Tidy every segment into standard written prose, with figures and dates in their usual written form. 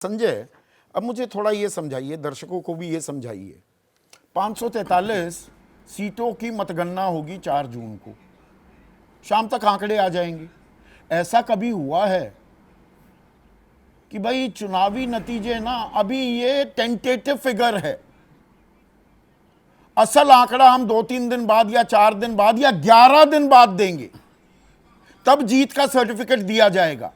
संजय, अब मुझे थोड़ा ये समझाइए, दर्शकों को भी ये समझाइए। 543 सीटों की मतगणना होगी 4 जून को, शाम तक आंकड़े आ जाएंगे। ऐसा कभी हुआ है कि भाई चुनावी नतीजे ना, अभी ये टेंटेटिव फिगर है, असल आंकड़ा हम 2-3 दिन बाद या 4 दिन बाद या 11 दिन बाद देंगे, तब जीत का सर्टिफिकेट दिया जाएगा।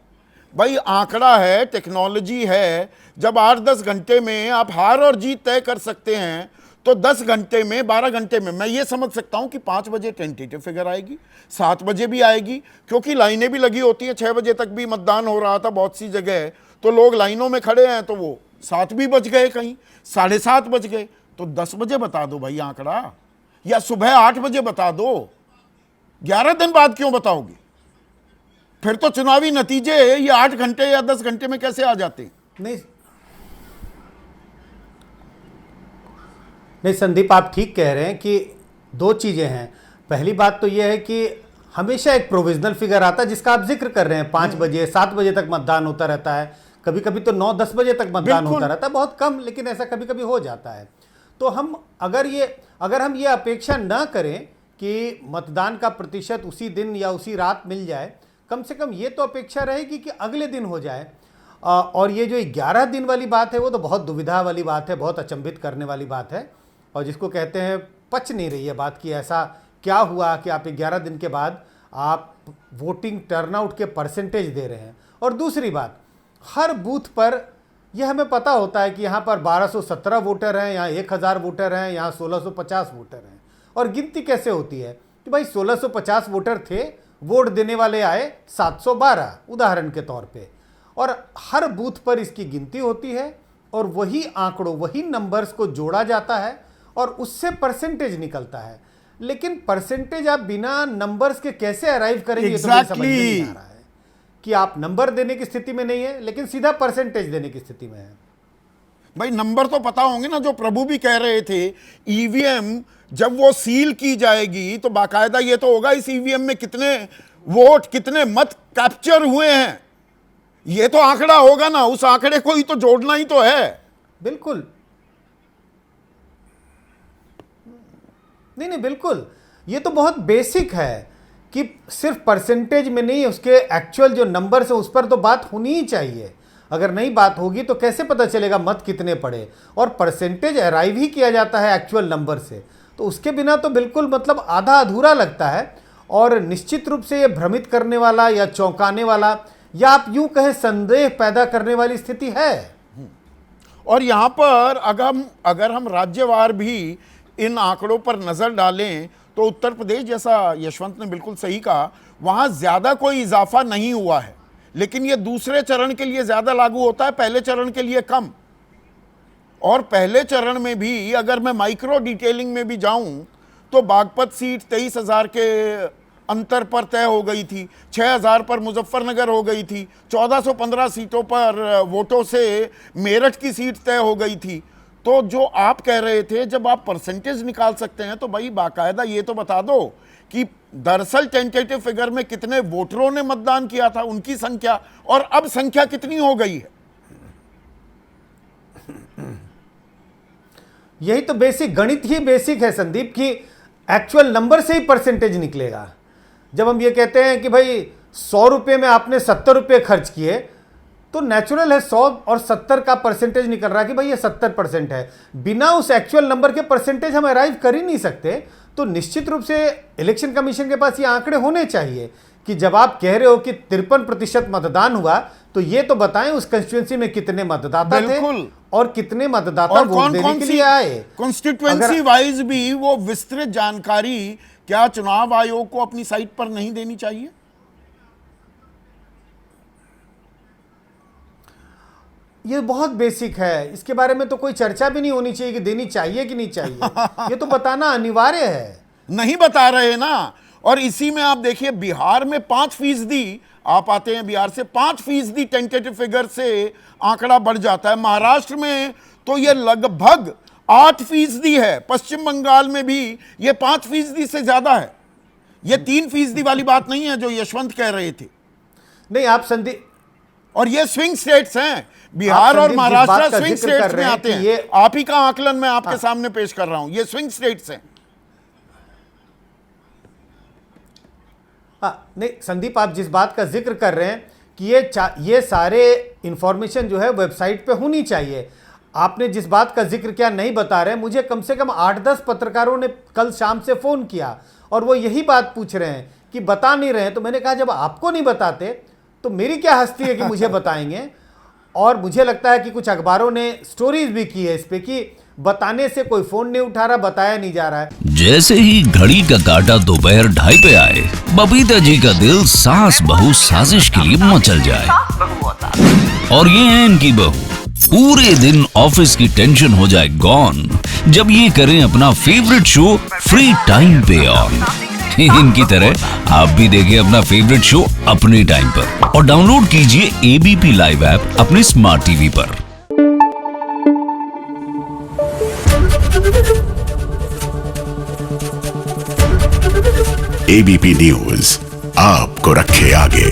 भाई आंकड़ा है, टेक्नोलॉजी है। जब 8-10 घंटे में आप हार और जीत तय कर सकते हैं, तो 10 घंटे में, 12 घंटे में मैं ये समझ सकता हूं कि 5 बजे टेंटेटिव फिगर आएगी, 7 बजे भी आएगी, क्योंकि लाइनें भी लगी होती है। 6 बजे तक भी मतदान हो रहा था बहुत सी जगह, तो लोग लाइनों में खड़े हैं, तो वो 7 भी बज गए, कहीं 7:30 बज गए। तो 10 बजे बता दो भाई आंकड़ा, या सुबह 8 बजे बता दो। 11 दिन बाद क्यों बताओगे? फिर तो चुनावी नतीजे ये 8 घंटे या 10 घंटे में कैसे आ जाते? नहीं संदीप, आप ठीक कह रहे हैं कि दो चीजें हैं। पहली बात तो यह है कि हमेशा एक प्रोविजनल फिगर आता है जिसका आप जिक्र कर रहे हैं। 5 बजे 7 बजे तक मतदान होता रहता है, कभी कभी तो 9-10 बजे तक मतदान होता रहता है, बहुत कम, लेकिन ऐसा कभी कभी हो जाता है। तो हम अगर हम ये अपेक्षा ना करें कि मतदान का प्रतिशत उसी दिन या उसी रात मिल जाए, कम से कम ये तो अपेक्षा रहेगी कि अगले दिन हो जाए। और ये जो 11 दिन वाली बात है वो तो बहुत दुविधा वाली बात है, बहुत अचंभित करने वाली बात है, और जिसको कहते हैं पच नहीं रही है बात की ऐसा क्या हुआ कि आप 11 दिन के बाद आप वोटिंग टर्नआउट के परसेंटेज दे रहे हैं। और दूसरी बात, हर बूथ पर यह हमें पता होता है कि यहाँ पर 1217 वोटर हैं, यहाँ 1000 वोटर हैं, यहाँ 1650 वोटर हैं। और गिनती कैसे होती है कि भाई 1650 वोटर थे, वोट देने वाले आए 712 उदाहरण के तौर पे, और हर बूथ पर इसकी गिनती होती है और वही आंकड़ों, वही नंबर्स को जोड़ा जाता है और उससे परसेंटेज निकलता है। लेकिन परसेंटेज आप बिना नंबर्स के कैसे अराइव करेंगे? ये तो मुझे समझ में नहीं आ रहा है कि आप नंबर देने की स्थिति में नहीं है, लेकिन सीधा परसेंटेज देने की स्थिति में है। भाई नंबर तो पता होंगे ना, जो प्रभु भी कह रहे थे। ईवीएम जब वो सील की जाएगी तो बाकायदा ये तो होगा इस ईवीएम में कितने वोट, कितने मत कैप्चर हुए हैं, ये तो आंकड़ा होगा ना। उस आंकड़े को ही तो जोड़ना ही तो है। बिल्कुल, नहीं बिल्कुल, ये तो बहुत बेसिक है कि सिर्फ परसेंटेज में नहीं, उसके एक्चुअल जो नंबर्स है उस पर तो बात होनी ही चाहिए। अगर नहीं बात होगी तो कैसे पता चलेगा मत कितने पड़े? और परसेंटेज अराइव ही किया जाता है एक्चुअल नंबर से, तो उसके बिना तो बिल्कुल मतलब आधा अधूरा लगता है। और निश्चित रूप से ये भ्रमित करने वाला या चौंकाने वाला, या आप यूं कहें संदेह पैदा करने वाली स्थिति है। और यहां पर अगर हम राज्यवार भी इन आंकड़ों पर नजर डालें तो उत्तर प्रदेश, जैसा यशवंत ने बिल्कुल सही कहा, वहां ज्यादा कोई इजाफा नहीं हुआ है, लेकिन यह दूसरे चरण के लिए ज्यादा लागू होता है, पहले चरण के लिए कम। और पहले चरण में भी अगर मैं माइक्रो डिटेलिंग में भी जाऊं तो बागपत सीट 23,000 के अंतर पर तय हो गई थी, 6,000 पर मुजफ्फरनगर हो गई थी, 1415 सीटों पर वोटों से मेरठ की सीट तय हो गई थी। तो जो आप कह रहे थे, जब आप परसेंटेज निकाल सकते हैं तो भाई बाकायदा ये तो बता दो कि दरअसल टेंटेटिव फिगर में कितने वोटरों ने मतदान किया था, उनकी संख्या, और अब संख्या कितनी हो गई है। यही तो बेसिक गणित ही बेसिक है संदीप, की एक्चुअल नंबर से ही परसेंटेज निकलेगा। जब हम ये कहते हैं कि भाई 100 रुपये में आपने 70 रुपये खर्च किए, तो नेचुरल है 100 और 70 का परसेंटेज निकल रहा है कि भाई ये 70% है। बिना उस एक्चुअल नंबर के परसेंटेज हम अराइव कर ही नहीं सकते। तो निश्चित रूप से इलेक्शन कमीशन के पास ये आंकड़े होने चाहिए कि जब आप कह रहे हो कि 53% मतदान हुआ, तो ये तो बताएं उस कंस्टिट्यूएंसी में कितने मतदाता थे और कितने मतदाता वोट देने के लिए आए। कॉन्स्टिट्यूएंसी वाइज भी वो विस्तृत जानकारी क्या चुनाव आयोग को अपनी साइट पर नहीं देनी चाहिए? ये बहुत बेसिक है, इसके बारे में तो कोई चर्चा भी नहीं होनी चाहिए कि देनी चाहिए कि नहीं चाहिए। ये तो बताना अनिवार्य है। नहीं बता रहे ना। और इसी में आप देखिए, बिहार में 5%, आप आते हैं बिहार से, 5% टेंटेटिव फिगर से आंकड़ा बढ़ जाता है। महाराष्ट्र में तो ये लगभग 8% है, पश्चिम बंगाल में भी ये 5% से ज्यादा है। ये 3% वाली बात नहीं है जो यशवंत कह रहे थे। नहीं, आप संदीप और ये स्विंग स्टेट्स हैं, बिहार और संदीप, जिस महाराष्ट्र बात का स्विंग जिक्र स्टेट्स कर में रहे हैं आते कि हैं। ये- आप ही का आकलन मैं आपके सामने पेश कर रहा हूं, ये स्विंग स्टेट्स हैं। हाँ, नहीं संदीप, आप जिस बात का जिक्र कर रहे हैं कि ये सारे इंफॉर्मेशन जो है वेबसाइट पे होनी चाहिए। आपने जिस बात का जिक्र किया नहीं बता रहे, मुझे कम से कम 8-10 पत्रकारों ने कल शाम से फ़ोन किया और वो यही बात पूछ रहे हैं कि बता नहीं रहे हैं। तो मैंने कहा जब आपको नहीं बताते तो मेरी क्या हस्ती है कि मुझे बताएंगे। और मुझे लगता है कि कुछ अखबारों ने स्टोरीज भी की है इस पे कि बताने से कोई फ़ोन नहीं उठा रहा, बताया नहीं जा रहा है। जैसे ही घड़ी का काटा दोपहर 2:30 पे आए, बबीता जी का दिल सास बहू साजिश के लिए मचल जाए। और ये है इनकी बहू, पूरे दिन ऑफिस की टेंशन हो जाए गॉन जब ये करें अपना फेवरेट शो फ्री टाइम पे ऑन। इनकी तरह आप भी देखें अपना फेवरेट शो अपने टाइम पर और डाउनलोड कीजिए एबीपी लाइव ऐप अपने स्मार्ट टीवी पर। एबीपी न्यूज आपको रखे आगे।